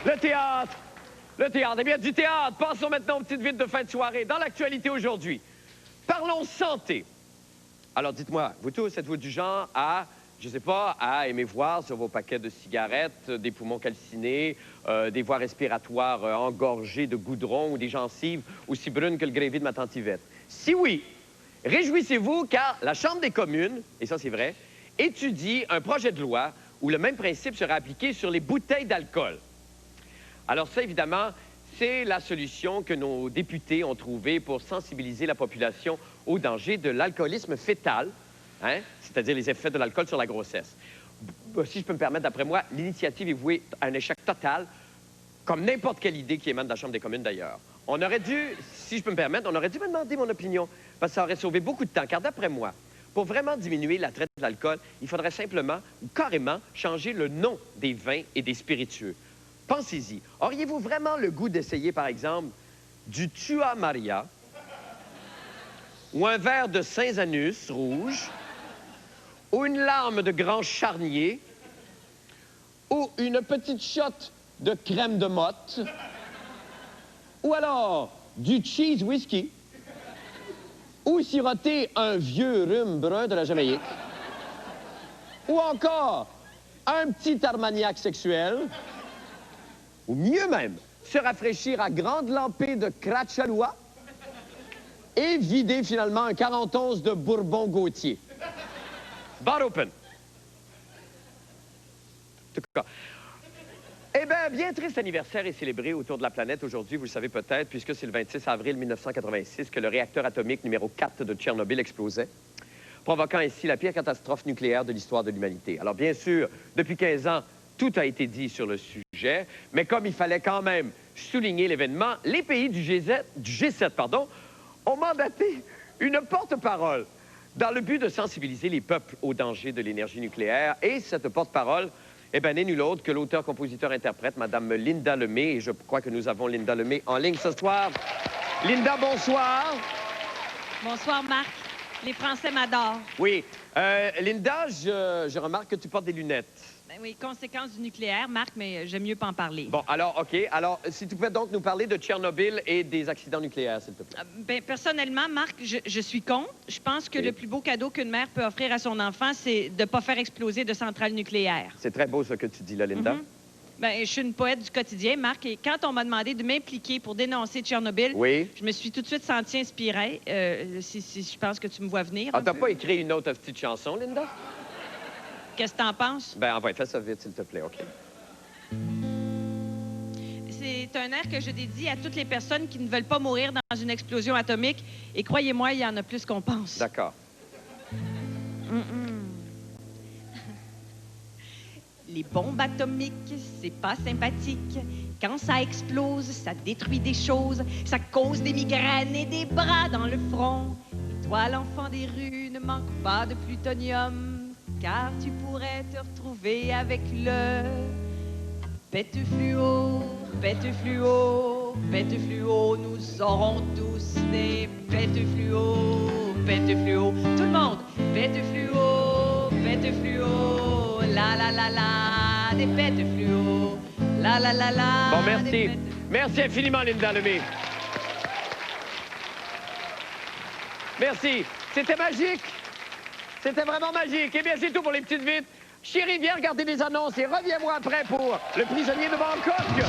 Le théâtre. Le théâtre. Eh bien, du théâtre, passons maintenant aux petites vites de fin de soirée. Dans l'actualité aujourd'hui, parlons santé. Alors, dites-moi, vous tous, êtes-vous du genre à, je sais pas, à aimer voir sur vos paquets de cigarettes des poumons calcinés, des voies respiratoires engorgées de goudron ou des gencives aussi brunes que le grévé de ma tante Yvette? Si oui, réjouissez-vous car la Chambre des communes, et ça c'est vrai, étudie un projet de loi où le même principe sera appliqué sur les bouteilles d'alcool. Alors ça, évidemment, c'est la solution que nos députés ont trouvée pour sensibiliser la population au danger de l'alcoolisme fœtal, hein? C'est-à-dire les effets de l'alcool sur la grossesse. Si je peux me permettre, d'après moi, l'initiative est vouée à un échec total, comme n'importe quelle idée qui émane de la Chambre des communes d'ailleurs. On aurait dû, si je peux me permettre, on aurait dû me demander mon opinion, parce que ça aurait sauvé beaucoup de temps, car d'après moi, pour vraiment diminuer la traite de l'alcool, il faudrait simplement ou carrément changer le nom des vins et des spiritueux. Pensez-y. Auriez-vous vraiment le goût d'essayer, par exemple, du Tua Maria ou un verre de Saint-Zanus rouge ou une larme de Grand Charnier ou une petite shot de crème de motte ou alors du cheese whisky ou siroter un vieux rhum brun de la Jamaïque ou encore un petit armagnac sexuel ou mieux même, se rafraîchir à grande lampée de Crachalois et vider finalement un 41 de Bourbon Gauthier. Bar open. En tout cas. Eh bien triste anniversaire est célébré autour de la planète aujourd'hui, vous le savez peut-être, puisque c'est le 26 avril 1986 que le réacteur atomique numéro 4 de Tchernobyl explosait, provoquant ainsi la pire catastrophe nucléaire de l'histoire de l'humanité. Alors bien sûr, depuis 15 ans, tout a été dit sur le sujet, mais comme il fallait quand même souligner l'événement, les pays du G7 ont mandaté une porte-parole dans le but de sensibiliser les peuples au danger de l'énergie nucléaire. Et cette porte-parole, eh bien, n'est nulle autre que l'auteur-compositeur-interprète, Mme Linda Lemay. Et je crois que nous avons Linda Lemay en ligne ce soir. Linda, bonsoir. Bonsoir, Marc. Les Français m'adorent. Oui. Linda, je remarque que tu portes des lunettes. Ben oui, conséquence du nucléaire, Marc, mais j'aime mieux pas en parler. Bon, alors, OK. Alors, si tu pouvais donc nous parler de Tchernobyl et des accidents nucléaires, s'il te plaît. Ben, personnellement, Marc, je suis contre. Je pense que le plus beau cadeau qu'une mère peut offrir à son enfant, c'est de ne pas faire exploser de centrales nucléaires. C'est très beau, ce que tu dis là, Linda. Ben, je suis une poète du quotidien, Marc, et quand on m'a demandé de m'impliquer pour dénoncer Tchernobyl, je me suis tout de suite sentie inspirée, si je pense que tu me vois venir. Ah, t'as pas écrit une autre petite chanson, Linda? Qu'est-ce que t'en penses? Ben, enfin, fais ça vite, s'il te plaît, OK. C'est un air que je dédie à toutes les personnes qui ne veulent pas mourir dans une explosion atomique. Et croyez-moi, il y en a plus qu'on pense. D'accord. Les bombes atomiques, c'est pas sympathique. Quand ça explose, ça détruit des choses. Ça cause des migraines et des bras dans le front. Et toi, l'enfant des rues, ne manque pas de plutonium. Car tu pourrais te retrouver avec le pète fluo, pète fluo, pète fluo. Nous aurons tous des pète fluo, pète fluo. Tout le monde, pète fluo, pète fluo. La la la la, des pète fluo. La la la la. Bon, merci. Merci infiniment, Linda Lemay. Merci. C'était magique. C'était vraiment magique. Eh bien, c'est tout pour les petites vites. Chérie, viens regarder les annonces et reviens-moi après pour le prisonnier de Bangkok.